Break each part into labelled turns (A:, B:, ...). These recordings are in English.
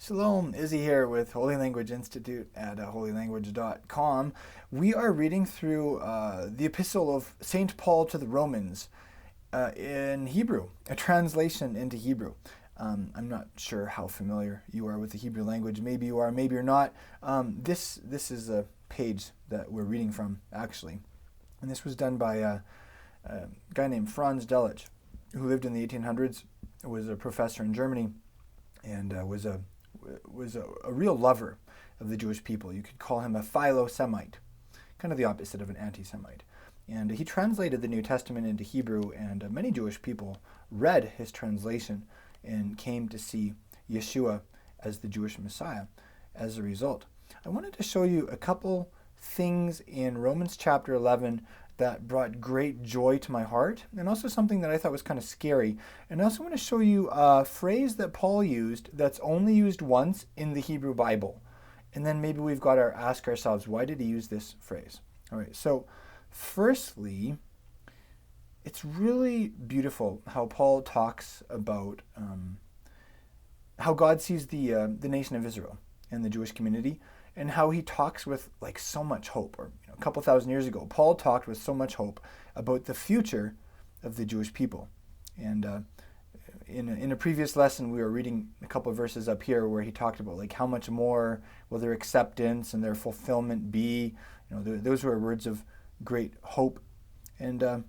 A: Shalom, Izzy here with Holy Language Institute at holylanguage.com. We are reading through the epistle of St. Paul to the Romans in Hebrew, a translation into Hebrew. I'm not sure how familiar you are with the Hebrew language. Maybe you are, maybe you're not. This is a page that we're reading from, actually. And this was done by a guy named Franz Delitzsch, who lived in the 1800s, was a professor in Germany, and was a real lover of the Jewish people. You could call him a philo-Semite, kind of the opposite of an anti-Semite. And he translated the New Testament into Hebrew, and many Jewish people read his translation and came to see Yeshua as the Jewish Messiah as a result. I wanted to show you a couple things in Romans chapter 11 that brought great joy to my heart, and also something that I thought was kind of scary. And I also want to show you a phrase that Paul used that's only used once in the Hebrew Bible. And then maybe we've got to ask ourselves, why did he use this phrase? All right, so firstly, it's really beautiful how Paul talks about how God sees the nation of Israel and the Jewish community, and how he talks with like so much hope. Or a couple thousand years ago, Paul talked with so much hope about the future of the Jewish people. And in a previous lesson, we were reading a couple of verses up here where he talked about like how much more will their acceptance and their fulfillment be. Those were words of great hope. And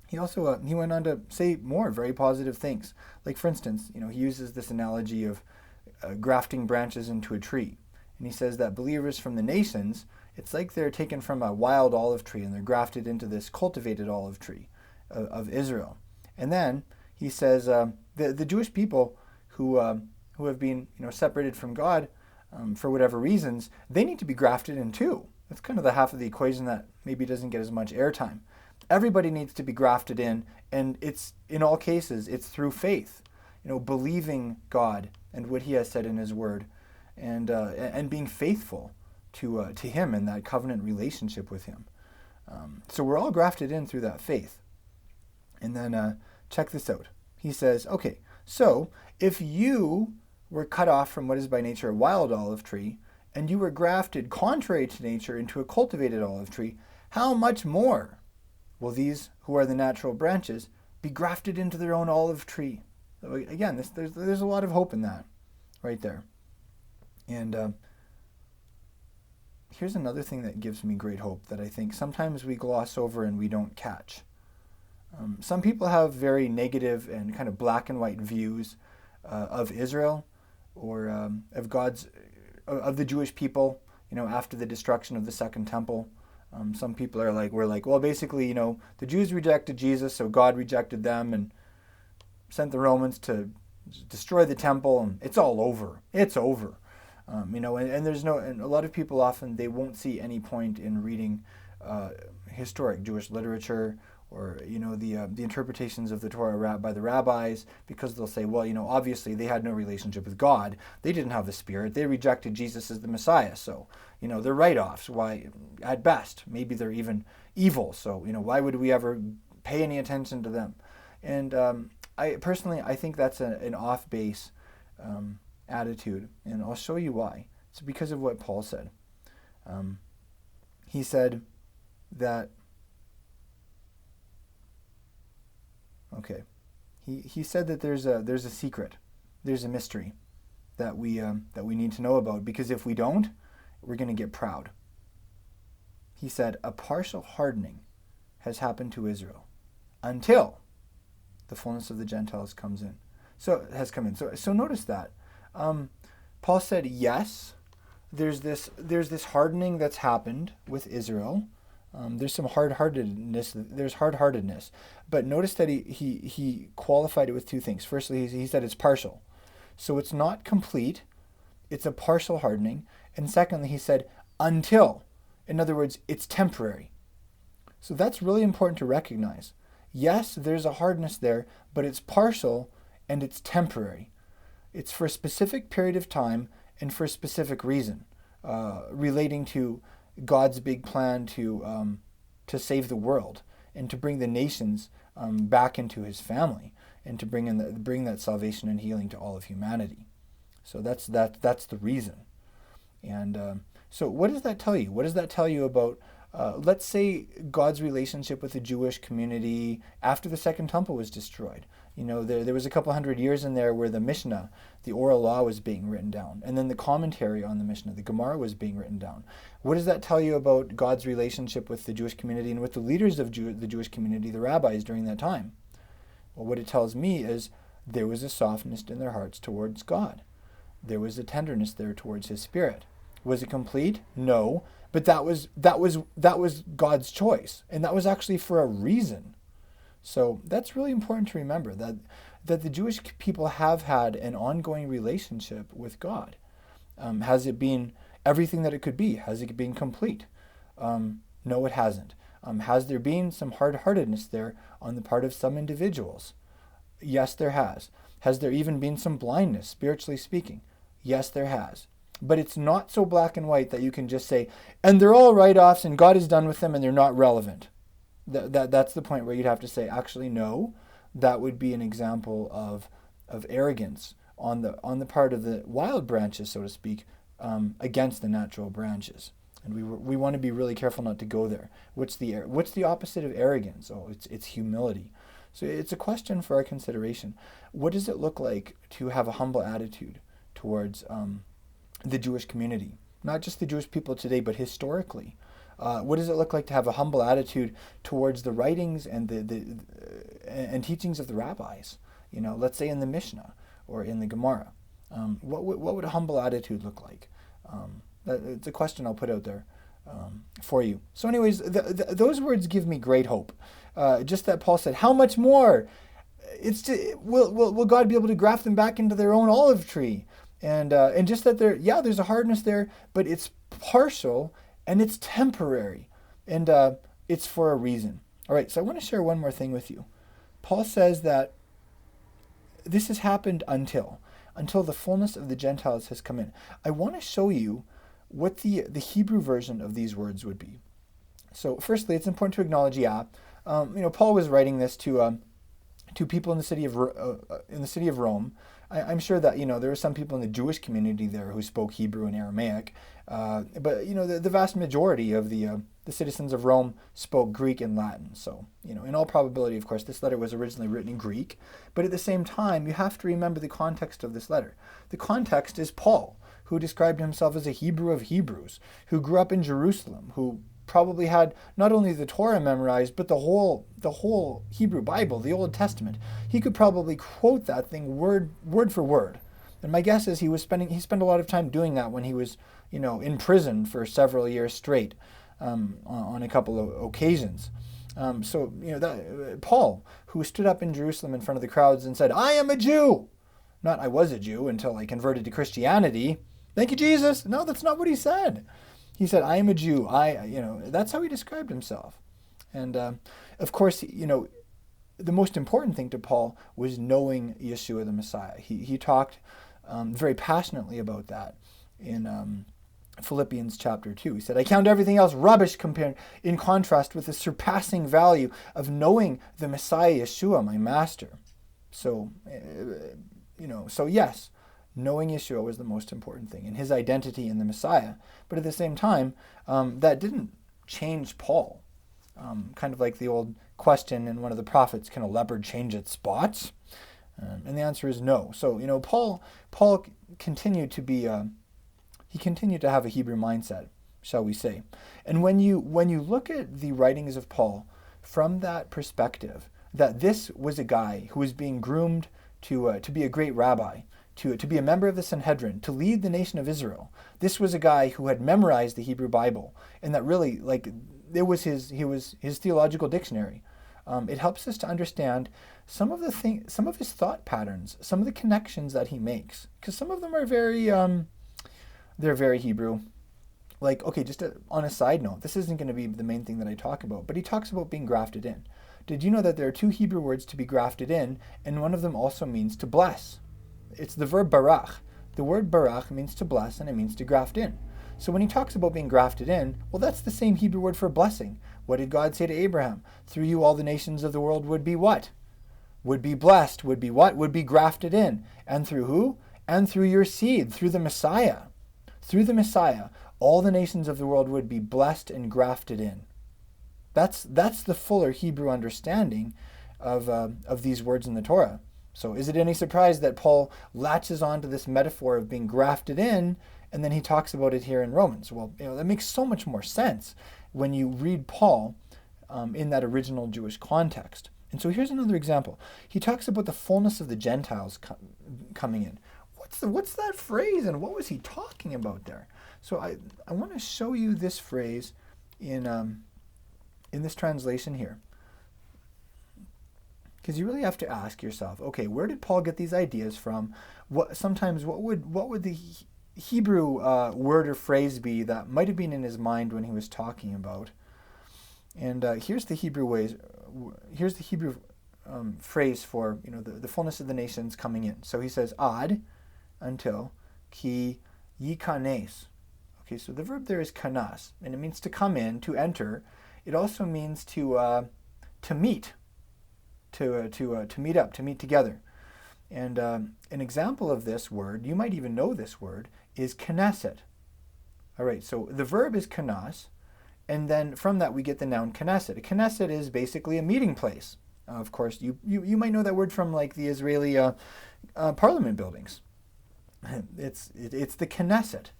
A: he also he went on to say more very positive things. Like, for instance, he uses this analogy of grafting branches into a tree. And he says that believers from the nations, it's like they're taken from a wild olive tree and they're grafted into this cultivated olive tree of Israel. And then he says the Jewish people who have been separated from God for whatever reasons, they need to be grafted in too. That's kind of the half of the equation that maybe doesn't get as much airtime. Everybody needs to be grafted in, and it's in all cases it's through faith, believing God and what He has said in His Word. And being faithful to Him in that covenant relationship with Him. So we're all grafted in through that faith. And then check this out. He says, okay, so if you were cut off from what is by nature a wild olive tree, and you were grafted contrary to nature into a cultivated olive tree, how much more will these who are the natural branches be grafted into their own olive tree? So again, there's a lot of hope in that right there. And here's another thing that gives me great hope that I think sometimes we gloss over and we don't catch. Some people have very negative and kind of black and white views of Israel or of the Jewish people, after the destruction of the Second Temple. Some people are like, well, basically, the Jews rejected Jesus, so God rejected them and sent the Romans to destroy the temple, and it's all over. It's over. And there's and a lot of people often, they won't see any point in reading historic Jewish literature or, the interpretations of the Torah by the rabbis, because they'll say, well, obviously they had no relationship with God. They didn't have the Spirit. They rejected Jesus as the Messiah. So, they're write-offs. Why, at best, maybe they're even evil. So, why would we ever pay any attention to them? And I think that's an off-base attitude, and I'll show you why. It's because of what Paul said. He said that he said that there's a secret, there's a mystery that we need to know about, because if we don't, we're going to get proud. He said a partial hardening has happened to Israel until the fullness of the Gentiles has come in. So notice that. Paul said, yes, there's this hardening that's happened with Israel. There's some hard-heartedness. There's hard-heartedness, but notice that he qualified it with two things. Firstly, he said it's partial, so it's not complete. It's a partial hardening. And secondly, he said until. In other words, it's temporary. So that's really important to recognize. Yes, there's a hardness there, but it's partial and it's temporary. It's for a specific period of time and for a specific reason, relating to God's big plan to save the world and to bring the nations back into His family and to bring that salvation and healing to all of humanity. So that's the reason. And so what does that tell you? What does that tell you about, let's say, God's relationship with the Jewish community after the Second Temple was destroyed? There was a couple hundred years in there where the Mishnah, the oral law, was being written down. And then the commentary on the Mishnah, the Gemara, was being written down. What does that tell you about God's relationship with the Jewish community and with the leaders of the Jewish community, the rabbis, during that time? Well, what it tells me is there was a softness in their hearts towards God. There was a tenderness there towards His Spirit. Was it complete? No, but that was God's choice, and that was actually for a reason. So that's really important to remember, that the Jewish people have had an ongoing relationship with God. Has it been everything that it could be? Has it been complete? No, it hasn't. Has there been some hard-heartedness there on the part of some individuals? Yes, there has. Has there even been some blindness, spiritually speaking? Yes, there has. But it's not so black and white that you can just say, and they're all write-offs and God is done with them and they're not relevant. That's the point where you'd have to say, actually, no, that would be an example of arrogance on the part of the wild branches, so to speak, against the natural branches. And we want to be really careful not to go there. What's the opposite of arrogance? Oh, it's humility. So it's a question for our consideration. What does it look like to have a humble attitude towards the Jewish community? Not just the Jewish people today, but historically. What does it look like to have a humble attitude towards the writings and the teachings of the rabbis? Let's say in the Mishnah or in the Gemara. What would a humble attitude look like? It's a question I'll put out there for you. So anyways, those words give me great hope. Just that Paul said, how much more? Will God be able to graft them back into their own olive tree? And just that there's a hardness there, but it's partial and it's temporary, and it's for a reason. All right, so I want to share one more thing with you. Paul says that this has happened until the fullness of the Gentiles has come in. I want to show you what the Hebrew version of these words would be. So firstly, it's important to acknowledge, Paul was writing this to people in the city of Rome. I'm sure that there were some people in the Jewish community there who spoke Hebrew and Aramaic, but the vast majority of the citizens of Rome spoke Greek and Latin. So in all probability, of course, this letter was originally written in Greek. But at the same time, you have to remember the context of this letter. The context is Paul, who described himself as a Hebrew of Hebrews, who grew up in Jerusalem, who probably had not only the Torah memorized, but the whole Hebrew Bible, the Old Testament. He could probably quote that thing word for word. And my guess is he spent a lot of time doing that when he was, in prison for several years straight, on a couple of occasions. Paul, who stood up in Jerusalem in front of the crowds and said, "I am a Jew," not "I was a Jew until I converted to Christianity." Thank you, Jesus. No, that's not what he said. He said, "I am a Jew." That's how he described himself. And of course, the most important thing to Paul was knowing Yeshua the Messiah. He talked very passionately about that in Philippians chapter 2. He said, "I count everything else rubbish in contrast with the surpassing value of knowing the Messiah Yeshua, my master." So, yes, knowing Yeshua was the most important thing, and his identity in the Messiah. But at the same time, that didn't change Paul. Kind of like the old question in one of the prophets, can a leopard change its spots? And the answer is no. So, Paul continued to be, he continued to have a Hebrew mindset, shall we say. And when you look at the writings of Paul from that perspective, that this was a guy who was being groomed to be a great rabbi, to be a member of the Sanhedrin, to lead the nation of Israel. This was a guy who had memorized the Hebrew Bible, and that really, it was his theological dictionary. It helps us to understand some of his thought patterns, some of the connections that he makes, because some of them are very, they're very Hebrew. On a side note, this isn't going to be the main thing that I talk about, but he talks about being grafted in. Did you know that there are 2 Hebrew words to be grafted in, and one of them also means to bless? It's the verb barach. The word barach means to bless, and it means to graft in. So when he talks about being grafted in, well, that's the same Hebrew word for blessing. What did God say to Abraham? Through you all the nations of the world would be what? Would be blessed. Would be what? Would be grafted in. And through who? and through your seed, through the Messiah. Through the Messiah, all the nations of the world would be blessed and grafted in. That's the fuller Hebrew understanding of these words in the Torah. So is it any surprise that Paul latches onto this metaphor of being grafted in, and then he talks about it here in Romans? Well, that makes so much more sense when you read Paul in that original Jewish context. And so here's another example. He talks about the fullness of the Gentiles coming in. What's that phrase, and what was he talking about there? So I want to show you this phrase in this translation here. Because you really have to ask yourself, okay, where did Paul get these ideas from? What would the Hebrew word or phrase be that might have been in his mind when he was talking about? And here's the Hebrew phrase for the fullness of the nations coming in. So he says ad, until, ki yikanes. Okay, so the verb there is kanas, and it means to come in, to enter. It also means to meet. To meet up, to meet together. And an example of this word, you might even know this word, is knesset. All right, so the verb is kanas, and then from that we get the noun knesset. A knesset is basically a meeting place. Of course, you might know that word from like the Israeli parliament buildings. It's the Knesset.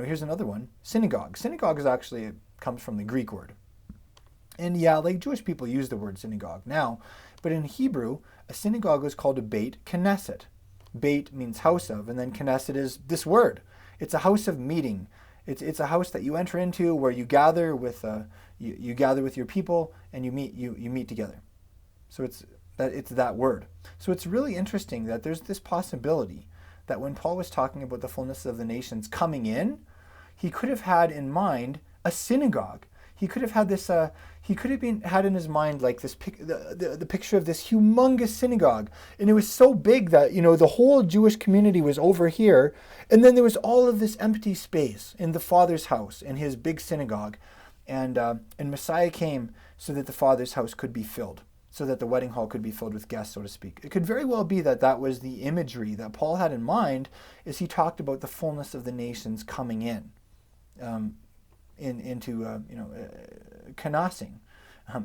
A: Here's another one, synagogue. Synagogue is actually comes from the Greek word. And yeah, like Jewish people use the word synagogue now, but in Hebrew, a synagogue was called a Beit Knesset. Beit means house of, and then Knesset is this word. It's a house of meeting. It's a house that you enter into where you gather with you gather with your people and you meet together. So it's that word. So it's really interesting that there's this possibility that when Paul was talking about the fullness of the nations coming in, he could have had in mind a synagogue. He could have had this. He could have had in his mind like this the picture of this humongous synagogue, and it was so big that the whole Jewish community was over here, and then there was all of this empty space in the Father's house in his big synagogue, and Messiah came so that the Father's house could be filled, so that the wedding hall could be filled with guests, so to speak. It could very well be that was the imagery that Paul had in mind as he talked about the fullness of the nations coming in. Into Knesset,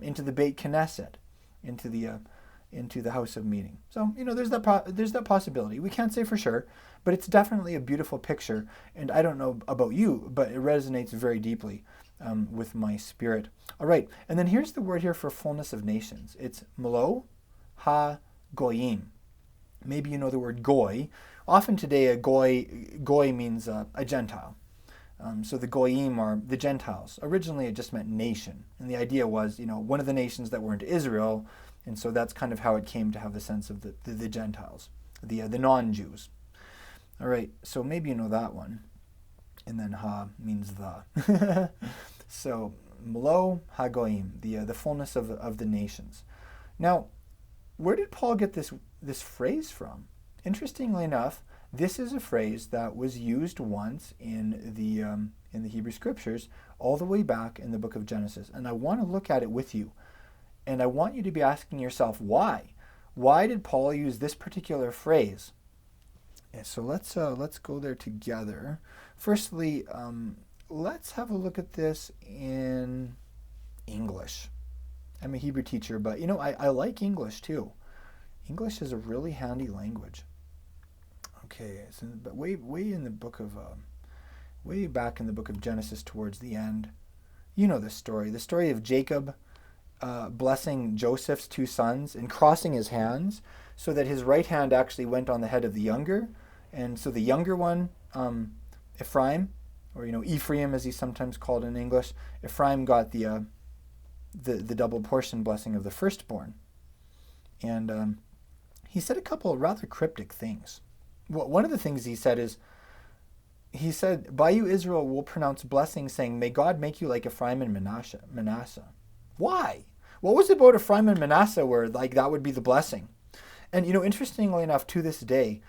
A: into the Beit Knesset, into the house of meeting. So there's that possibility. We can't say for sure, but it's definitely a beautiful picture. And I don't know about you, but it resonates very deeply with my spirit. All right, and then here's the word here for fullness of nations. It's melo ha goyim. Maybe you know the word goy. Often today, a goy means a Gentile. So the goyim are the Gentiles. Originally, it just meant nation, and the idea was, one of the nations that weren't Israel, and so that's kind of how it came to have the sense of the Gentiles, the non-Jews. All right, so maybe you know that one, and then ha means the. So melo ha goyim, the fullness of the nations. Now, where did Paul get this phrase from? Interestingly enough, this is a phrase that was used once in the Hebrew Scriptures all the way back in the book of Genesis. And I want to look at it with you. And I want you to be asking yourself, why? Why did Paul use this particular phrase? Yeah, so let's go there together. Firstly, let's have a look at this in English. I'm a Hebrew teacher, but I like English too. English is a really handy language. Okay, but way in the book of way back in the book of Genesis towards the end, the story of Jacob blessing Joseph's two sons and crossing his hands so that his right hand actually went on the head of the younger, and so the younger one, Ephraim, or Ephraim as he's sometimes called in English, Ephraim got the double portion blessing of the firstborn, and he said a couple of rather cryptic things. Well, one of the things he said, by you Israel will pronounce blessing, saying, may God make you like Ephraim and Manasseh. Why? What was it about Ephraim and Manasseh where that would be the blessing? And interestingly enough, to this day,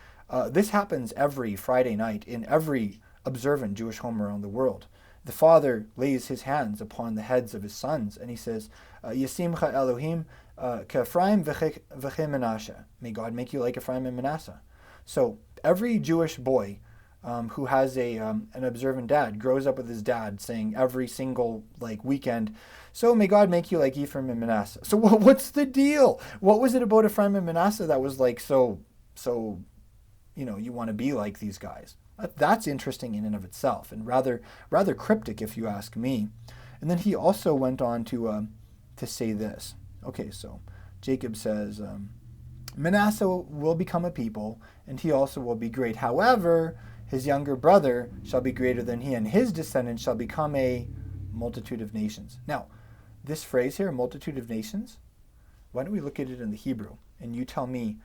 A: this happens every Friday night in every observant Jewish home around the world. The father lays his hands upon the heads of his sons and he says, Yasimcha Elohim Ephraim v'che Menashe. May God make you like Ephraim and Manasseh. So every Jewish boy who has an observant dad grows up with his dad saying every single weekend, so may God make you like Ephraim and Manasseh. So what's the deal? What was it about Ephraim and Manasseh that was so you want to be like these guys? That's interesting in and of itself, and rather cryptic if you ask me. And then he also went on to say this. Okay, so Jacob says, Manasseh will become a people, and he also will be great. However, his younger brother shall be greater than he, and his descendants shall become a multitude of nations. Now, this phrase here, multitude of nations, why don't we look at it in the Hebrew, and you tell me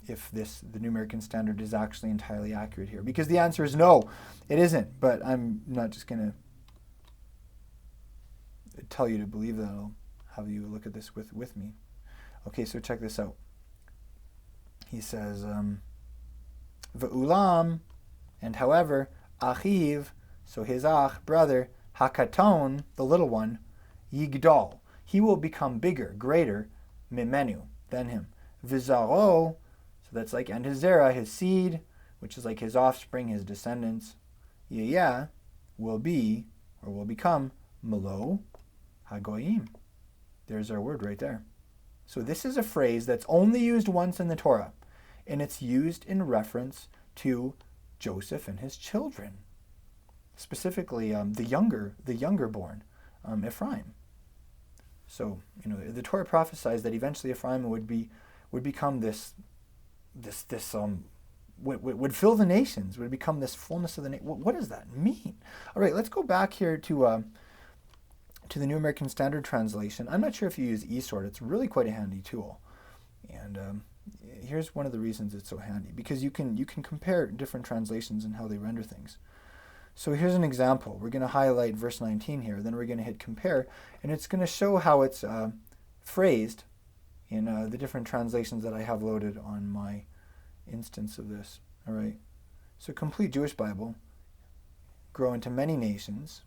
A: if the New American Standard is actually entirely accurate here. Because the answer is no, it isn't. But I'm not just going to tell you to believe that. I'll have you look at this with me. Okay, so check this out. He says, Ve'ulam, and however, achiv, so his brother, hakaton, the little one, yigdal, he will become bigger, greater, mimenu, than him. Vizaro, so that's and his zera, his seed, which is his offspring, his descendants, will be, or will become, malo hagoyim. There's our word right there. So this is a phrase that's only used once in the Torah, and it's used in reference to Joseph and his children, specifically the younger born, Ephraim. So the Torah prophesies that eventually Ephraim would become would fill the nations, would become this fullness of the nation. What does that mean? All right, let's go back here to the New American Standard Translation. I'm not sure if you use eSword. It's really quite a handy tool. And here's one of the reasons it's so handy, because you can compare different translations and how they render things. So here's an example. We're going to highlight verse 19 here, then we're going to hit compare, and it's going to show how it's phrased in the different translations that I have loaded on my instance of this. All right. So Complete Jewish Bible, grow into many nations.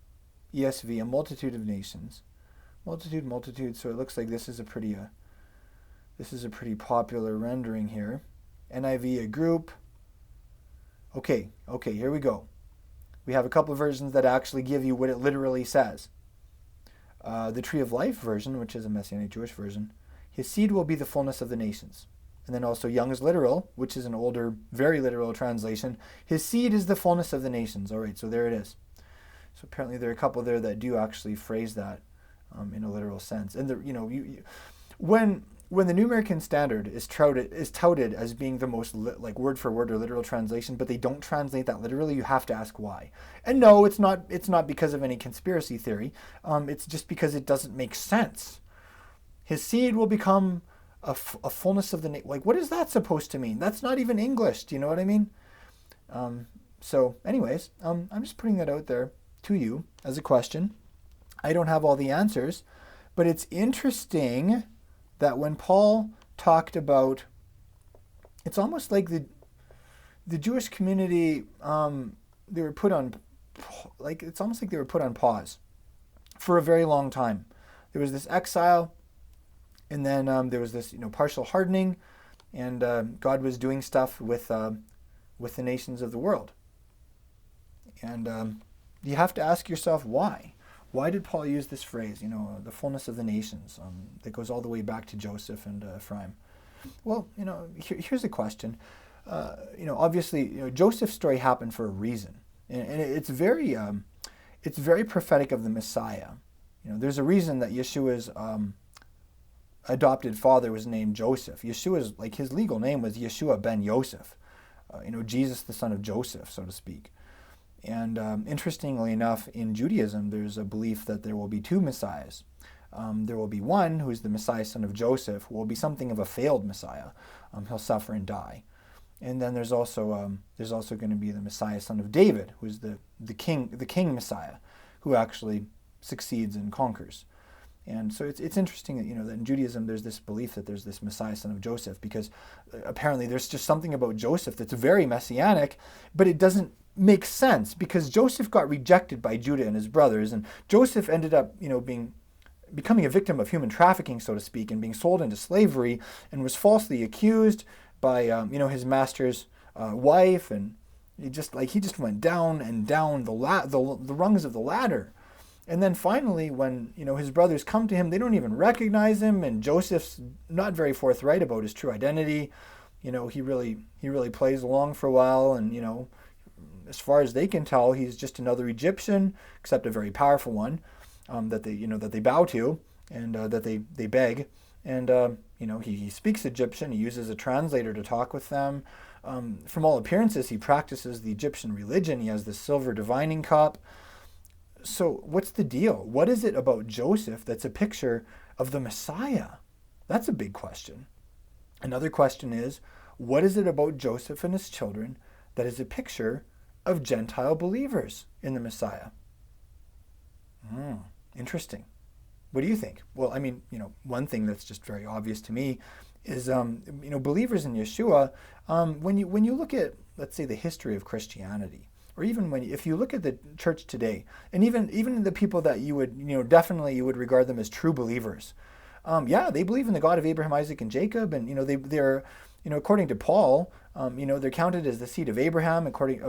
A: ESV, a multitude of nations. Multitude. So it looks like this is a pretty popular rendering here. NIV, a group. Okay, here we go. We have a couple of versions that actually give you what it literally says. The Tree of Life version, which is a Messianic Jewish version, his seed will be the fullness of the nations. And then also Young's Literal, which is an older, very literal translation, his seed is the fullness of the nations. All right, so there it is. So apparently there are a couple there that do actually phrase that in a literal sense. And when the New American Standard is touted as being the most word for word or literal translation, but they don't translate that literally, you have to ask why. And no, it's not because of any conspiracy theory. It's just because it doesn't make sense. His seed will become a fullness of the nation. What is that supposed to mean? That's not even English. Do you know what I mean? So anyways, I'm just putting that out there to you as a question. I don't have all the answers, but it's interesting that when Paul talked about, it's almost like the Jewish community, they were put on, it's almost like they were put on pause for a very long time. There was this exile, and then there was this partial hardening, and God was doing stuff with the nations of the world. And you have to ask yourself why. Why did Paul use this phrase, the fullness of the nations, that goes all the way back to Joseph and Ephraim? Well, here's a question. Obviously, Joseph's story happened for a reason, and it's very prophetic of the Messiah. There's a reason that Yeshua's adopted father was named Joseph. Yeshua's, his legal name was Yeshua ben Yosef, Jesus the son of Joseph, so to speak. And interestingly enough, in Judaism, there's a belief that there will be two messiahs. There will be one who is the Messiah, son of Joseph, who will be something of a failed Messiah. He'll suffer and die. And then there's also going to be the Messiah, son of David, who is the king Messiah, who actually succeeds and conquers. And so it's interesting that that in Judaism there's this belief that there's this Messiah, son of Joseph, because apparently there's just something about Joseph that's very messianic, but it doesn't make sense because Joseph got rejected by Judah and his brothers, and Joseph ended up being becoming a victim of human trafficking, so to speak, and being sold into slavery, and was falsely accused by his master's wife, and he just went down and down the rungs of the ladder. And then finally, when his brothers come to him, they don't even recognize him, and Joseph's not very forthright about his true identity. He really plays along for a while, and as far as they can tell, he's just another Egyptian, except a very powerful one that they bow to and that they beg. And he speaks Egyptian. He uses a translator to talk with them. From all appearances, he practices the Egyptian religion. He has this silver divining cup. So what's the deal? What is it about Joseph that's a picture of the Messiah? That's a big question. Another question is, what is it about Joseph and his children that is a picture of Gentile believers in the Messiah? Interesting. What do you think? Well, one thing that's just very obvious to me is, believers in Yeshua, when you look at, let's say, the history of Christianity, or even if you look at the church today, and even the people that you would, definitely you would regard them as true believers. They believe in the God of Abraham, Isaac, and Jacob, and they're according to Paul, they're counted as the seed of Abraham, according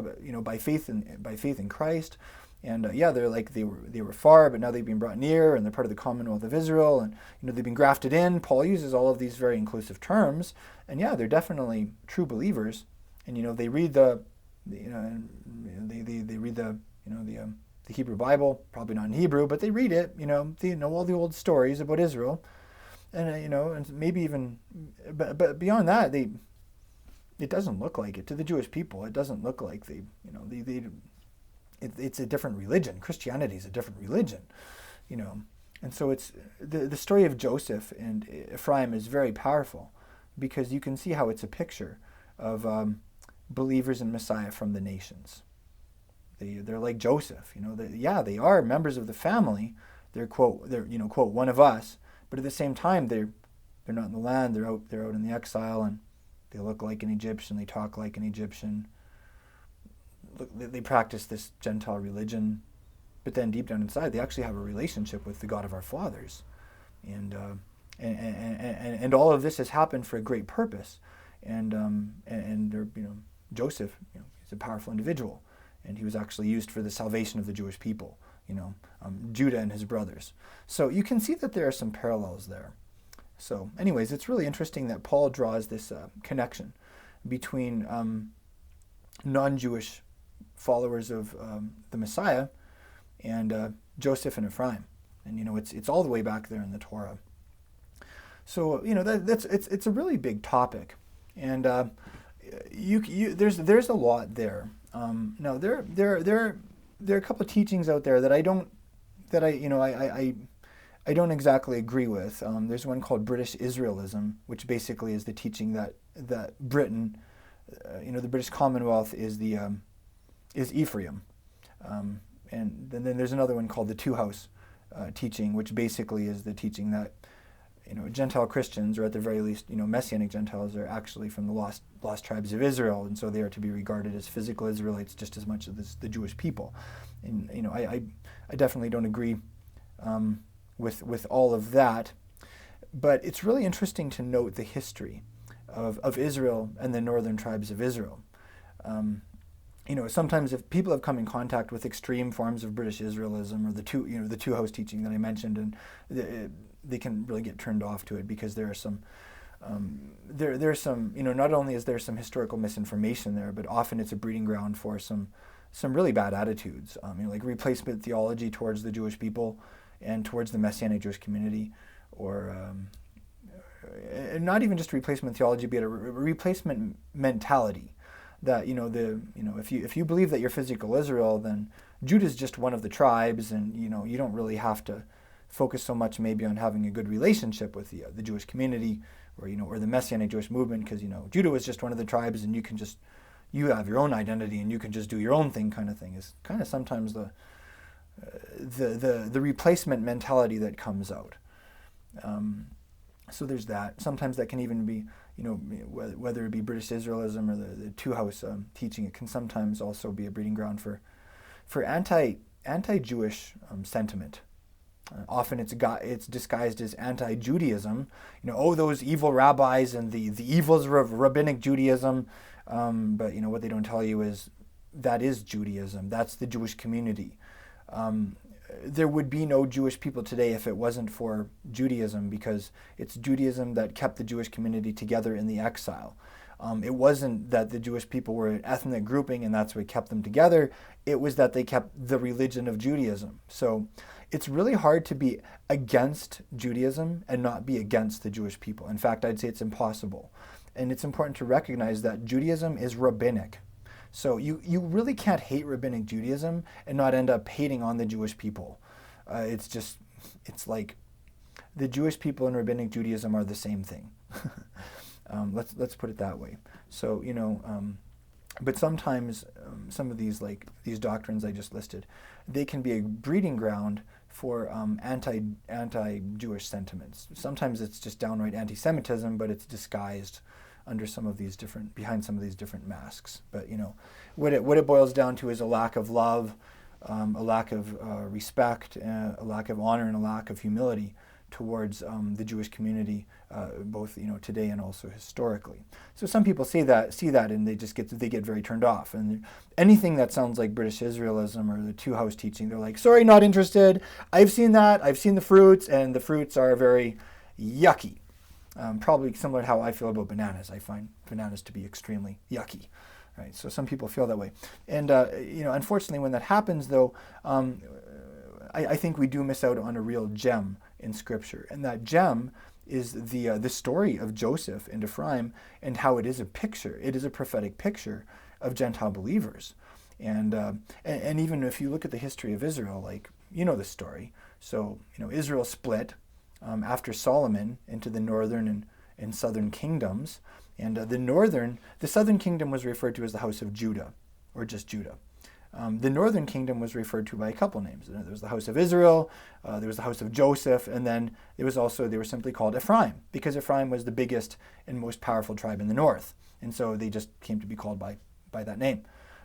A: by faith in Christ. And they were far, but now they've been brought near, and they're part of the Commonwealth of Israel, and they've been grafted in. Paul uses all of these very inclusive terms, and they're definitely true believers. And they read the Hebrew Bible, probably not in Hebrew, but they read it. They know all the old stories about Israel, and and maybe even, but beyond that, it doesn't look like it to the Jewish people. It doesn't look like it's a different religion. Christianity is a different religion, and so it's the story of Joseph and Ephraim is very powerful, because you can see how it's a picture of believers in Messiah from the nations. They're like Joseph, they are members of the family. They're quote one of us, but at the same time they're not in the land. They're out in the exile, and they look like an Egyptian. They talk like an Egyptian. They practice this Gentile religion, but then deep down inside, they actually have a relationship with the God of our fathers, and all of this has happened for a great purpose, and they're, Joseph, he's a powerful individual, and he was actually used for the salvation of the Jewish people, Judah and his brothers. So you can see that there are some parallels there. So, anyways, it's really interesting that Paul draws this connection between non-Jewish followers of the Messiah and Joseph and Ephraim, and it's all the way back there in the Torah. So it's a really big topic, and there's a lot there. Now there are a couple of teachings out there that I don't exactly agree with. There's one called British Israelism, which basically is the teaching that Britain, the British Commonwealth is Ephraim, and then there's another one called the Two-House teaching, which basically is the teaching that Gentile Christians, or at the very least Messianic Gentiles, are actually from the lost tribes of Israel, and so they are to be regarded as physical Israelites just as much as the Jewish people. And I definitely don't agree with all of that, but it's really interesting to note the history of Israel and the northern tribes of Israel. Sometimes if people have come in contact with extreme forms of British Israelism, or the two-house teaching that I mentioned, and they can really get turned off to it, because there are some there's some not only is there some historical misinformation there, but often it's a breeding ground for some really bad attitudes, like replacement theology towards the Jewish people and towards the Messianic Jewish community, or not even just replacement theology, but a replacement mentality. That if you believe that you're physical Israel, then Judah is just one of the tribes, and you don't really have to focus so much maybe on having a good relationship with the Jewish community, or the Messianic Jewish movement, because Judah was just one of the tribes, and you have your own identity, and you can just do your own thing, kind of thing, is kind of sometimes the replacement mentality that comes out. So there's that. Sometimes that can even be, whether it be British Israelism or the Two-House teaching, it can sometimes also be a breeding ground for anti-Jewish sentiment. Often it's disguised as anti-Judaism. Those evil rabbis and the evils of rabbinic Judaism. But what they don't tell you is that is Judaism. That's the Jewish community. There would be no Jewish people today if it wasn't for Judaism, because it's Judaism that kept the Jewish community together in the exile. It wasn't that the Jewish people were an ethnic grouping and that's what kept them together. It was that they kept the religion of Judaism. So it's really hard to be against Judaism and not be against the Jewish people. In fact, I'd say it's impossible. And it's important to recognize that Judaism is rabbinic. So you really can't hate rabbinic Judaism and not end up hating on the Jewish people. It's like the Jewish people and rabbinic Judaism are the same thing. Let's put it that way. So but sometimes some of these doctrines I just listed, they can be a breeding ground for anti-Jewish sentiments. Sometimes it's just downright anti-Semitism, but it's disguised under behind some of these different masks. But what it boils down to is a lack of love, a lack of respect, a lack of honor, and a lack of humility towards the Jewish community, both today and also historically. So some people see that, and they get very turned off. And anything that sounds like British Israelism or the two-house teaching, they're like, sorry, not interested. I've seen that. I've seen the fruits, and the fruits are very yucky. Probably similar to how I feel about bananas. I find bananas to be extremely yucky. Right? So some people feel that way. And unfortunately, when that happens, though, I think we do miss out on a real gem in Scripture. And that gem is the story of Joseph and Ephraim, and how it is a picture. It is a prophetic picture of Gentile believers. And even if you look at the history of Israel, the story. So Israel split after Solomon into the northern and southern kingdoms. And the southern kingdom was referred to as the house of Judah, or just Judah. The northern kingdom was referred to by a couple names. There was the house of Israel, there was the house of Joseph, and then they were simply called Ephraim, because Ephraim was the biggest and most powerful tribe in the north. And so they just came to be called by that name.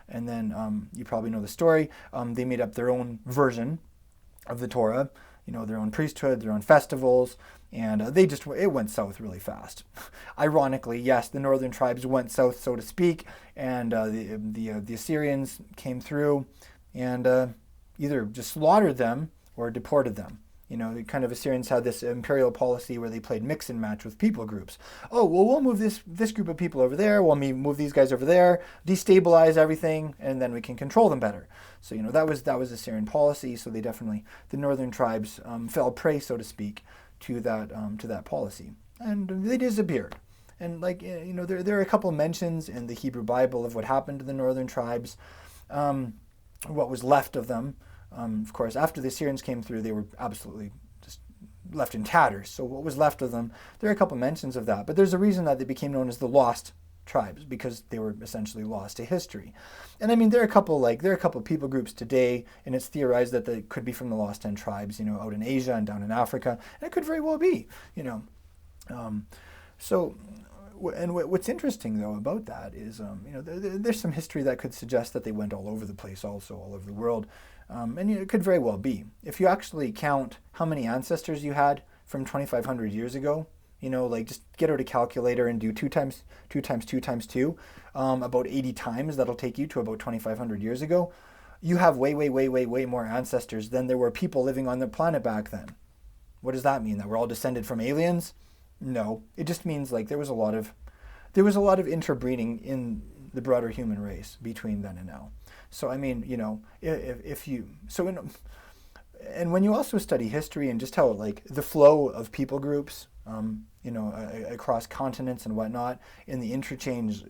A: And then you probably know the story. They made up their own version of the Torah, their own priesthood, their own festivals, and it went south really fast. Ironically, yes, the northern tribes went south, so to speak, and the Assyrians came through and either just slaughtered them or deported them. The kind of Assyrians had this imperial policy where they played mix and match with people groups. Oh, well, we'll move this group of people over there, we'll move these guys over there, destabilize everything, and then we can control them better. So, that was Assyrian policy, so the northern tribes fell prey, so to speak, to that policy. And they disappeared. And there are a couple mentions in the Hebrew Bible of what happened to the northern tribes, what was left of them. Of course, after the Assyrians came through, they were absolutely just left in tatters. So what was left of them, there are a couple mentions of that. But there's a reason that they became known as the lost tribes, because they were essentially lost to history. And I mean, there are a couple people groups today, and it's theorized that they could be from the lost 10 tribes, out in Asia and down in Africa. And it could very well be, what's interesting, though, about that is, there's some history that could suggest that they went all over the place also, all over the world. And it could very well be. If you actually count how many ancestors you had from 2,500 years ago, just get out a calculator and do 2 times 2 times 2 times 2, about 80 times, that'll take you to about 2,500 years ago. You have way, way, way, way, way more ancestors than there were people living on the planet back then. What does that mean? That we're all descended from aliens? No. It just means there was a lot of interbreeding in the broader human race between then and now. So I mean, and when you also study history and just how the flow of people groups, across continents and whatnot, in the interchange,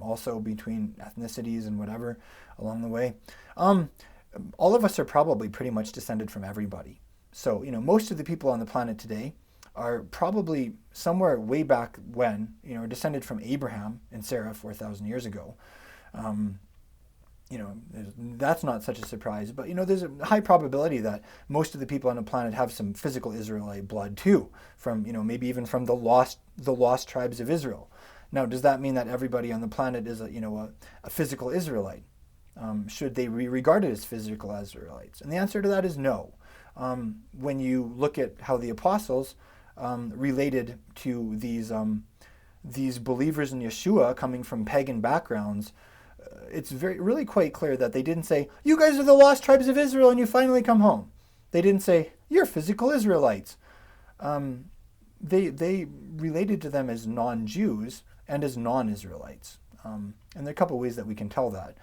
A: also between ethnicities and whatever along the way, all of us are probably pretty much descended from everybody. So most of the people on the planet today are probably somewhere way back when, descended from Abraham and Sarah 4,000 years ago. That's not such a surprise, but there's a high probability that most of the people on the planet have some physical Israelite blood too, from maybe even from the lost tribes of Israel. Now, does that mean that everybody on the planet is a physical Israelite? Should they be regarded as physical Israelites? And the answer to that is no. when you look at how the apostles related to these believers in Yeshua coming from pagan backgrounds, it's really quite clear that they didn't say, you guys are the lost tribes of Israel and you finally come home. They didn't say, you're physical Israelites. They related to them as non-Jews and as non-Israelites. And there are a couple of ways that we can tell that.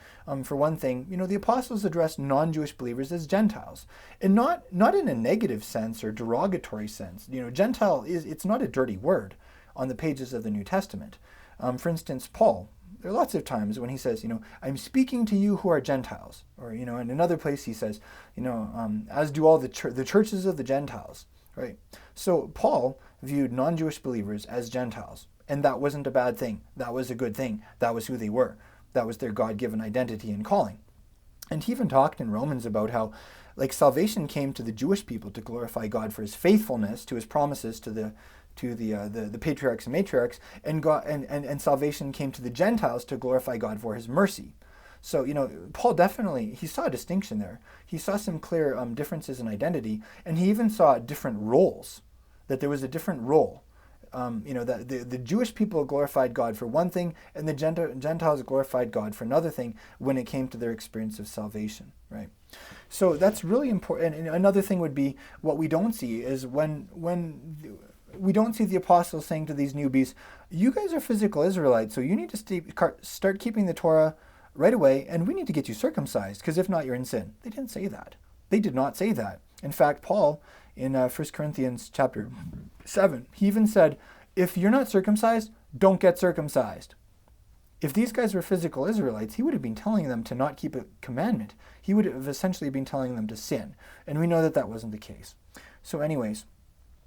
A: For one thing, the apostles addressed non-Jewish believers as Gentiles, and not in a negative sense or derogatory sense. Gentile it's not a dirty word on the pages of the New Testament. For instance, Paul, there are lots of times when he says, I'm speaking to you who are Gentiles, or in another place he says, as do all the churches of the Gentiles, right? So Paul viewed non-Jewish believers as Gentiles. And that wasn't a bad thing. That was a good thing. That was who they were. That was their God-given identity and calling. And he even talked in Romans about how, salvation came to the Jewish people to glorify God for his faithfulness to his promises to the patriarchs and matriarchs, and salvation came to the Gentiles to glorify God for his mercy. So, Paul definitely, he saw a distinction there. He saw some clear differences in identity, and he even saw different roles, that there was a different role. That the Jewish people glorified God for one thing, and the Gentiles glorified God for another thing when it came to their experience of salvation, right? So that's really important. And another thing would be, what we don't see is when we don't see the apostles saying to these newbies, you guys are physical Israelites, so you need to start keeping the Torah right away, and we need to get you circumcised, because if not, you're in sin. They didn't say that. They did not say that. In fact, Paul, in 1 Corinthians chapter 7, he even said, if you're not circumcised, don't get circumcised. If these guys were physical Israelites, he would have been telling them to not keep a commandment. He would have essentially been telling them to sin. And we know that that wasn't the case. So anyways,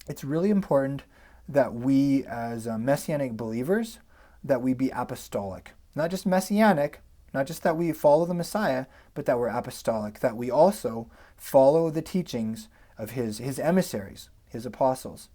A: it's really important that we as Messianic believers, that we be apostolic. Not just Messianic, not just that we follow the Messiah, but that we're apostolic, that we also follow the teachings of his emissaries, his apostles.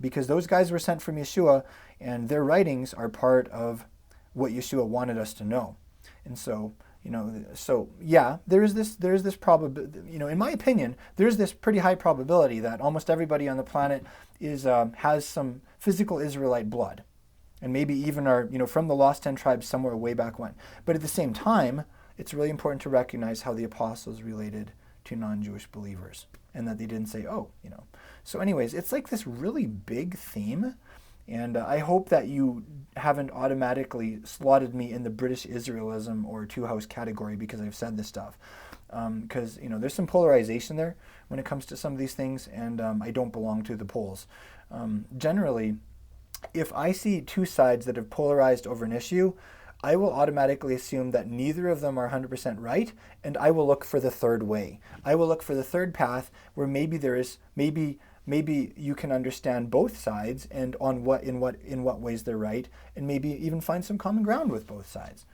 A: Because those guys were sent from Yeshua, and their writings are part of what Yeshua wanted us to know. And so, there is this probability, in my opinion, there's this pretty high probability that almost everybody on the planet has some physical Israelite blood. And maybe even are, from the lost 10 tribes somewhere way back when. But at the same time, it's really important to recognize how the apostles related to non-Jewish believers, and that they didn't say, So anyways, it's like this really big theme, and I hope that you haven't automatically slotted me in the British Israelism or two-house category because I've said this stuff. Because, there's some polarization there when it comes to some of these things, and I don't belong to the poles. Generally, if I see two sides that have polarized over an issue, I will automatically assume that neither of them are 100% right, and I will look for the third way. I will look for the third path where maybe you can understand both sides and in what ways they're right, and maybe even find some common ground with both sides.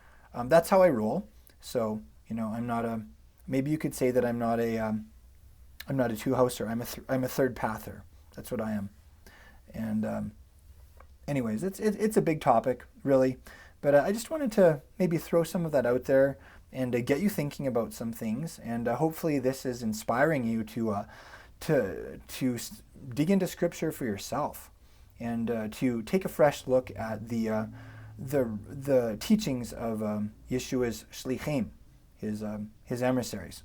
A: That's how I roll. So I'm not maybe you could say that I'm not a two-houser. I'm a third pather. That's what I am. And anyways, it's a big topic, really. But I just wanted to maybe throw some of that out there and get you thinking about some things. And hopefully this is inspiring you to dig into Scripture for yourself and to take a fresh look at the teachings of Yeshua's shlichim, his emissaries.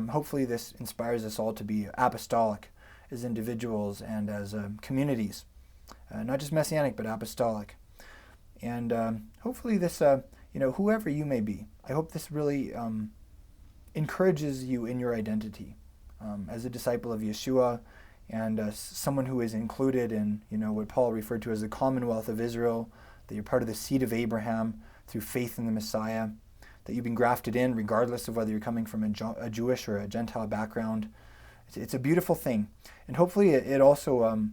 A: Hopefully this inspires us all to be apostolic as individuals and as communities. Not just Messianic, but apostolic. And hopefully this, whoever you may be, I hope this really encourages you in your identity as a disciple of Yeshua and someone who is included in, what Paul referred to as the commonwealth of Israel, that you're part of the seed of Abraham through faith in the Messiah, that you've been grafted in regardless of whether you're coming from a Jewish or a Gentile background. It's a beautiful thing. And hopefully it also...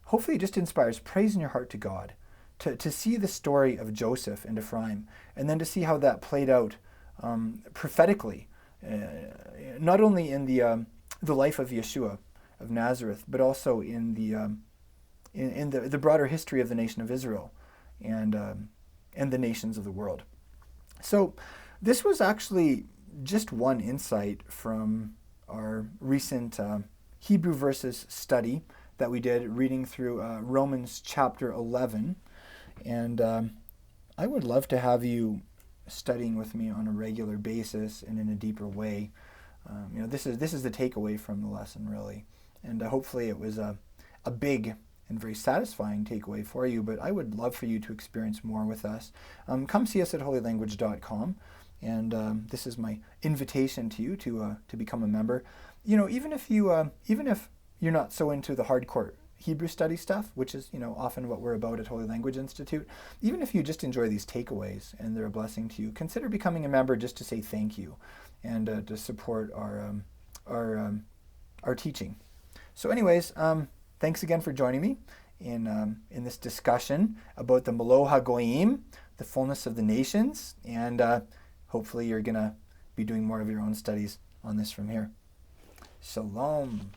A: Hopefully it just inspires praise in your heart to God, to see the story of Joseph and Ephraim, and then to see how that played out prophetically, not only in the life of Yeshua of Nazareth, but also in the broader history of the nation of Israel and the nations of the world. So this was actually just one insight from our recent Hebrew verses study that we did, reading through Romans chapter 11. And I would love to have you studying with me on a regular basis and in a deeper way. This is the takeaway from the lesson, really. And hopefully it was a big and very satisfying takeaway for you, but I would love for you to experience more with us. Come see us at holylanguage.com, and this is my invitation to you to become a member. Even if you're not so into the hardcore Hebrew study stuff, which is often what we're about at Holy Language Institute, even if you just enjoy these takeaways and they're a blessing to you, consider becoming a member just to say thank you and to support our teaching. So anyways, thanks again for joining me in this discussion about the Melo HaGoyim, the fullness of the nations, and hopefully you're going to be doing more of your own studies on this from here. Shalom.